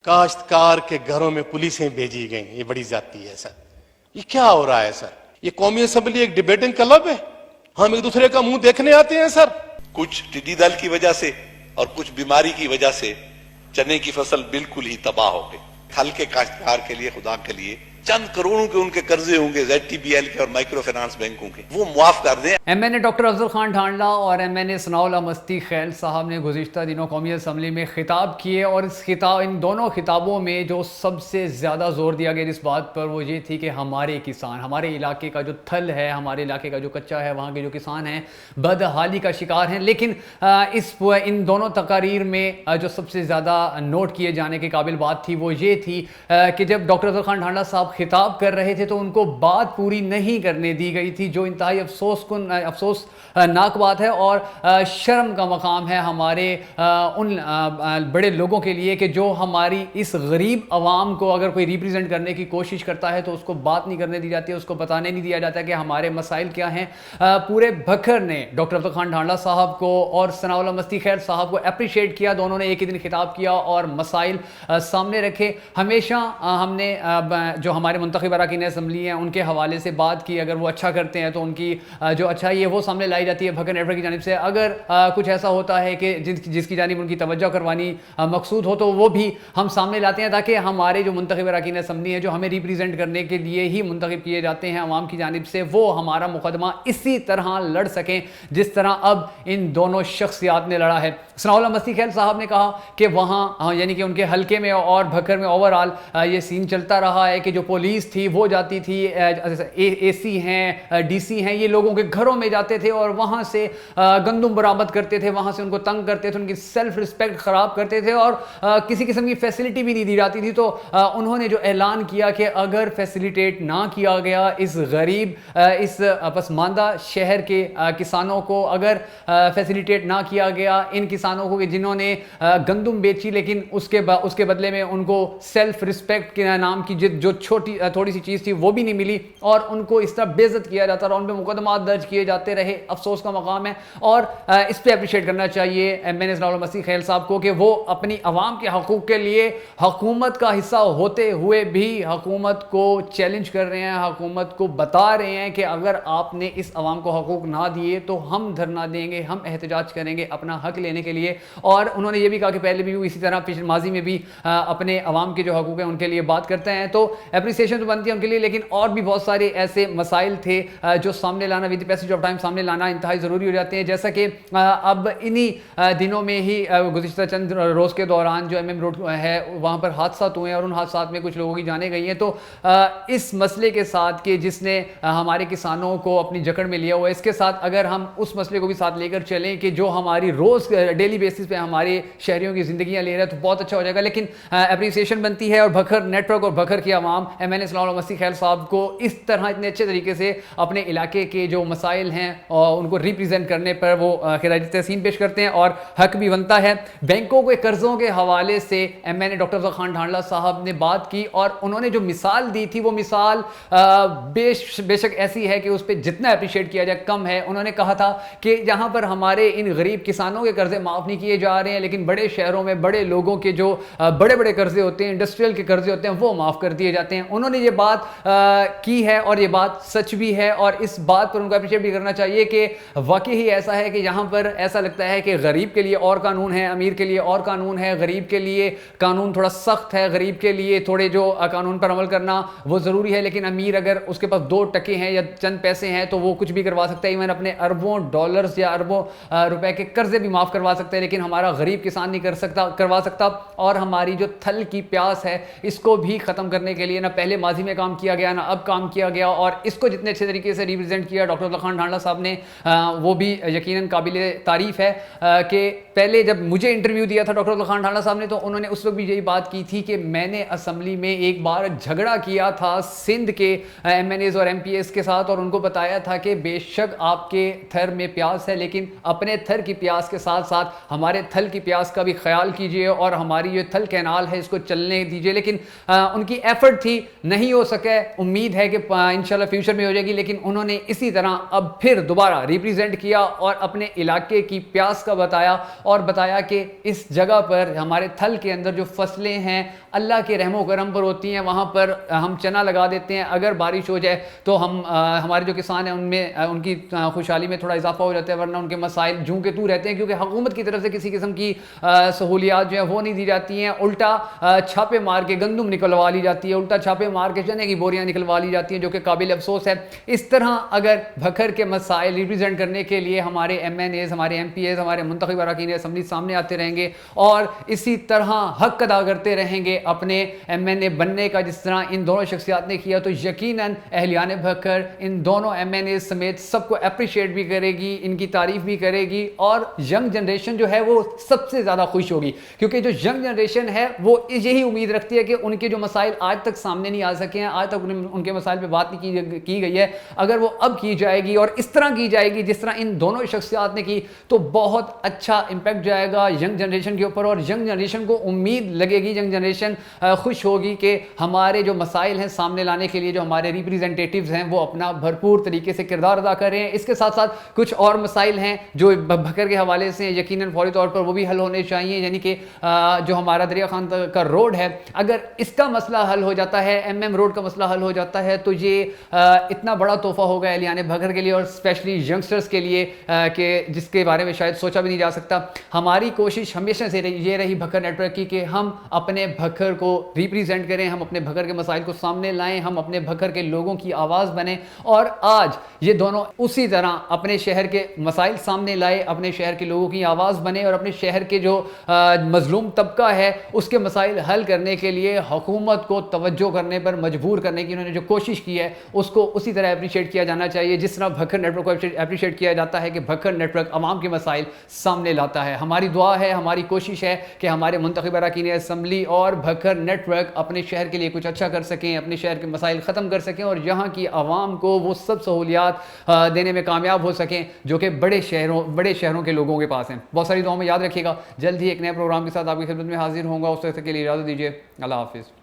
کاشتکار کے گھروں میں پولیسیں بھیجی گئیں، یہ بڑی زیادتی ہے سر. یہ کیا ہو رہا ہے سر؟ یہ قومی اسمبلی ایک ڈیبیٹنگ کلب ہے؟ ہم ایک دوسرے کا منہ دیکھنے آتے ہیں سر؟ کچھ ٹڈی دل کی وجہ سے اور کچھ بیماری کی وجہ سے چنے کی فصل بالکل ہی تباہ ہو گئی. پھل کے کاشتکار کے لیے خدا کے لیے چند کروڑوں کے ان کے قرضے ہوں گے زیڈ ٹی بی ایل کے اور مائکرو فائنانس بینکوں کے، وہ معاف کر دیں. ایم این اے ڈاکٹر افضل خان ڈھانڈلا اور ایم این اے ثناء اللہ مستی خیل صاحب نے گزشتہ دنوں قومی اسمبلی میں خطاب کیے، اور ان دونوں خطابوں میں جو سب سے زیادہ زور دیا گیا اس بات پر وہ یہ تھی کہ ہمارے کسان، ہمارے علاقے کا جو تھل ہے، ہمارے علاقے کا جو کچا ہے، وہاں کے جو کسان ہیں بدحالی کا شکار ہیں. لیکن ان دونوں تقاریر میں جو سب سے زیادہ نوٹ کیے جانے کے قابل بات تھی وہ یہ تھی کہ جب ڈاکٹر افضل خان ڈھانڈلا صاحب خطاب کر رہے تھے تو ان کو بات پوری نہیں کرنے دی گئی تھی، جو انتہائی افسوسناک بات ہے اور شرم کا مقام ہے ہمارے ان بڑے لوگوں کے لیے کہ جو ہماری اس غریب عوام کو اگر کوئی ریپریزنٹ کرنے کی کوشش کرتا ہے تو اس کو بات نہیں کرنے دی جاتی ہے، اس کو بتانے نہیں دیا جاتا کہ ہمارے مسائل کیا ہیں. پورے بھکر نے ڈاکٹر افضل خان ڈھانڈلا صاحب کو اور ثناء اللہ مستی خیر صاحب کو اپریشیٹ کیا. دونوں نے ایک ہی دن خطاب کیا اور مسائل سامنے رکھے. ہمیشہ ہم نے جو ہمارے منتخب اراکین اسمبلی ہیں ان کے حوالے سے بات کی، اگر وہ اچھا کرتے ہیں تو ان کی جو اچھائی ہے وہ سامنے لائی جاتی ہے بھکر نیٹ ورک کی جانب سے. اگر کچھ ایسا ہوتا ہے کہ جس کی جانب ان کی توجہ کروانی مقصود ہو تو وہ بھی ہم سامنے لاتے ہیں تاکہ ہمارے جو منتخب اراکین اسمبلی ہیں جو ہمیں ریپریزنٹ کرنے کے لیے ہی منتخب کیے جاتے ہیں عوام کی جانب سے، وہ ہمارا مقدمہ اسی طرح لڑ سکیں جس طرح اب ان دونوں شخصیات نے لڑا ہے. ثناء اللہ مستی خیل صاحب نے کہا کہ وہاں یعنی کہ ان کے حلقے میں اور بھکر میں اوورآل یہ سین چلتا رہا ہے کہ جو پولیس تھی وہ جاتی تھی، اے سی ہیں، ڈی سی ہیں، یہ لوگوں کے گھروں میں جاتے تھے اور وہاں سے گندم برآمد کرتے تھے، وہاں سے ان کو تنگ کرتے تھے، ان کی سیلف رسپیکٹ خراب کرتے تھے اور کسی قسم کی فیسلٹی بھی نہیں دی جاتی تھی. تو انہوں نے جو اعلان کیا کہ اگر فیسلیٹیٹ نہ کیا گیا اس غریب اس پسماندہ شہر کے کسانوں کو، اگر فیسلیٹیٹ نہ کیا گیا ان کسانوں کو کہ جنہوں نے گندم بیچی لیکن اس کے بدلے میں ان کو سیلف رسپیکٹ کے نام کی جو تھوڑی سی چیز تھی وہ بھی نہیں ملی اور ان کو اس طرح بے عزت کیا جاتا رہا، ان پہ مقدمات درج کیے جاتے رہے، افسوس کا مقام ہے. اور اس پہ اپریشیٹ کرنا چاہیے ایم این اے ثناء اللہ مستی خیل صاحب کو کہ وہ اپنی عوام کے حقوق کے لیے حکومت کا حصہ ہوتے ہوئے بھی حکومت کو چیلنج کر رہے ہیں، حکومت کو بتا رہے ہیں کہ اگر آپ نے اس عوام کو حقوق نہ دیے تو ہم دھرنا دیں گے، ہم احتجاج کریں گے اپنا حق لینے کے لیے. اور انہوں نے یہ بھی کہا کہ پہلے بھی اسی طرح پچھلے ماضی میں بھی اپنے عوام کے جو حقوق ہیں ان کے لیے بات کرتے ہیں. تو اپریسیشن تو بنتی ہے ان کے لیے، لیکن اور بھی بہت سارے ایسے مسائل تھے جو سامنے لانا ود پیسج آف ٹائم سامنے لانا انتہائی ضروری ہو جاتے ہیں. جیسا کہ اب انہی دنوں میں ہی گزشتہ چند روز کے دوران جو ایم ایم روڈ ہے وہاں پر حادثات ہوئے ہیں اور ان حادثات میں کچھ لوگوں کی جانیں گئی ہیں. تو اس مسئلے کے ساتھ کہ جس نے ہمارے کسانوں کو اپنی جکڑ میں لیا ہوا ہے، اس کے ساتھ اگر ہم اس مسئلے کو بھی ساتھ لے کر چلیں کہ جو ہماری روز ڈیلی بیسس پہ ہمارے شہریوں کی زندگیاں لے رہے ہیں تو بہت اچھا ہو جائے گا. لیکن اپریسیشن بنتی ہے اور بھکر نیٹ ورک اور بھکر کی عوام ایم این اے ثناء اللہ مستی خیل صاحب کو اس طرح اتنے اچھے طریقے سے اپنے علاقے کے جو مسائل ہیں اور ان کو ریپریزنٹ کرنے پر وہ خراج تحسین پیش کرتے ہیں اور حق بھی بنتا ہے. بینکوں کے قرضوں کے حوالے سے ایم این اے ڈاکٹر افضل خان ڈھانڈلا صاحب نے بات کی اور انہوں نے جو مثال دی تھی وہ مثال بے شک ایسی ہے کہ اس پہ جتنا اپریشیٹ کیا جائے کم ہے. انہوں نے کہا تھا کہ جہاں پر ہمارے ان غریب کسانوں کے قرضے معاف نہیں کیے جا رہے ہیں لیکن بڑے شہروں میں بڑے لوگوں کے جو بڑے بڑے قرضے ہوتے ہیں، انڈسٹریل کے قرضے ہوتے ہیں، وہ معاف کر دیے جاتے ہیں. انہوں نے یہ بات کی ہے اور یہ بات سچ بھی ہے اور اس بات پر ان کو اپریشیٹ بھی کرنا چاہیے کہ واقعی ہی ایسا ہے کہ یہاں پر ایسا لگتا ہے کہ غریب کے لیے اور قانون ہے، امیر کے لیے اور قانون ہے. غریب کے لیے قانون تھوڑا سخت ہے، غریب کے لیے تھوڑے جو قانون پر عمل کرنا وہ ضروری ہے، لیکن امیر اگر اس کے پاس 2 ٹکے ہیں یا چند پیسے ہیں تو وہ کچھ بھی کروا سکتا ہے، ایون اپنے اربوں ڈالرز یا اربوں روپے کے قرضے بھی معاف کروا سکتا ہے. لیکن ہمارا غریب کسان نہیں کروا سکتا اور ہماری جو تھل کی پیاس ہے اس کو بھی ختم کرنے کے لیے نہ پہلے ماضی میں کام کیا گیا نہ اب کام کیا گیا. اور اس کو جتنے اچھے طریقے سے ریپرزینٹ کیا ڈاکٹر افضل خان ڈھانڈلا صاحب نے وہ بھی یقیناً قابل تعریف ہے. کہ پہلے جب مجھے انٹرویو دیا تھا ڈاکٹر افضل خان ڈھانڈلا صاحب نے تو انہوں نے اس وقت بھی یہی بات کی تھی کہ میں نے اسمبلی میں ایک بار جھگڑا کیا تھا سندھ کے ایم این ایز اور ایم پی ایس کے ساتھ اور ان کو بتایا تھا کہ بے شک آپ کے تھر میں پیاس ہے لیکن اپنے تھر کی پیاس کے ساتھ ساتھ ہمارے تھل کی پیاس کا بھی خیال کیجئے اور ہماری یہ تھل کینال ہے اس کو چلنے دیجئے. لیکن ان کی ایفرٹ تھی، نہیں ہو سکے، امید ہے کہ انشاءاللہ فیوچر میں ہو جائے گی. لیکن انہوں نے اسی طرح اب پھر دوبارہ ریپریزنٹ کیا اور اپنے علاقے کی پیاس کا بتایا اور بتایا کہ اس جگہ پر ہمارے تھل کے اندر جو فصلیں ہیں اللہ کے رحم و کرم پر ہوتی ہیں. وہاں پر ہم چنا لگا دیتے ہیں, اگر بارش ہو جائے تو ہمارے جو کسان ہیں ان میں ان کی خوشحالی میں تھوڑا اضافہ ہو جاتا ہے, ورنہ ان کے مسائل جوں کے تو رہتے ہیں, کیونکہ حکومت کی طرف سے کسی قسم کی سہولیات جو ہیں وہ نہیں دی جاتی ہیں. الٹا چھاپے مار کے گندم نکلوا لی جاتی ہے, الٹا چھاپے مار کے چنے کی بوریاں نکلوا لی جاتی ہیں, جو کہ قابل افسوس ہے. اس طرح اگر بھکر کے مسائل ریپرزینٹ کرنے کے لیے ہمارے ایم این ایز, ہمارے ایم پی ایز, ہمارے منتخب اراکین اسمبلی سامنے آتے رہیں گے اور اسی طرح حق ادا کرتے رہیں گے اپنے ایم این اے بننے کا, جس طرح ان دونوں شخصیات نے کیا, تو یقیناً اہلیان بھکر ان دونوں ایم این اے سمیت سب کو اپریشیٹ بھی کرے گی, ان کی تعریف بھی کرے گی, اور ینگ جنریشن جو ہے وہ سب سے زیادہ خوش ہوگی, کیونکہ جو ینگ جنریشن ہے وہ یہی امید رکھتی ہے کہ ان کے جو مسائل آج تک سامنے نہیں آ سکے ہیں, آج تک ان کے مسائل پہ بات نہیں کی گئی ہے, اگر وہ اب کی جائے گی اور اس طرح کی جائے گی جس طرح ان دونوں شخصیات نے کی, تو بہت اچھا امپیکٹ جائے گا ینگ جنریشن کے اوپر, اور ینگ جنریشن کو امید لگے گی, ینگ جنریشن خوش ہوگی کہ ہمارے جو مسائل ہیں سامنے لانے کے لیے جو ہمارے ریپریزنٹیٹیوز ہیں وہ اپنا بھرپور طریقے سے کردار ادا کر رہے ہیں. اس کے ساتھ ساتھ کچھ اور مسائل ہیں جو بھکر کے حوالے سے یقیناً فوری طور پر وہ بھی حل ہونے چاہیے, یعنی کہ جو ہمارا دریا خان کا روڈ ہے, اگر اس کا مسئلہ حل ہو جاتا ہے, ایم ایم روڈ کا مسئلہ حل ہو جاتا ہے, تو یہ اتنا بڑا تحفہ ہوگا اہلیان بھکر کے لیے اور اسپیشلی ینگسٹرز کے لیے کہ جس کے بارے میں شاید سوچا بھی نہیں جا سکتا. ہماری کوشش ہمیشہ سے یہ رہی بھکر نیٹ ورک کی کہ ہم اپنے بھکر کو ریپریزینٹ کریں, ہم اپنے بھکر کے مسائل کو سامنے لائیں, ہم اپنے بھکر کے لوگوں کی آواز بنیں, اور آج یہ دونوں اسی طرح اپنے شہر کے مسائل سامنے لائے, اپنے شہر کے لوگوں کی آواز بنے, اور اپنے شہر کے جو مظلوم طبقہ ہے اس کے مسائل حل کرنے کے لیے حکومت کو توجہ کرنے پر مجبور کرنے کی انہوں نے جو کوشش کی ہے اس کو اسی طرح اپریشیٹ کیا جانا چاہیے جس طرح بھکر نیٹ ورک کو اپریشیٹ کیا جاتا ہے کہ بھکر نیٹ ورک عوام کے مسائل سامنے لاتا ہے. ہماری دعا ہے, ہماری کوشش ہے کہ ہمارے منتخب اراکین اسمبلی اور بھکر نیٹ ورک اپنے شہر کے لیے کچھ اچھا کر سکیں, اپنے شہر کے مسائل ختم کر سکیں, اور یہاں کی عوام کو وہ سب سہولیات دینے میں کامیاب ہو سکیں جو کہ بڑے شہروں کے لوگوں کے پاس ہیں. بہت ساری دعاؤں میں یاد رکھیے گا. جلد ہی ایک نئے پروگرام کے ساتھ آپ کی خدمت میں حاضر ہوں گا. اس وقت کے لیے اجازت دیجیے. اللہ حافظ.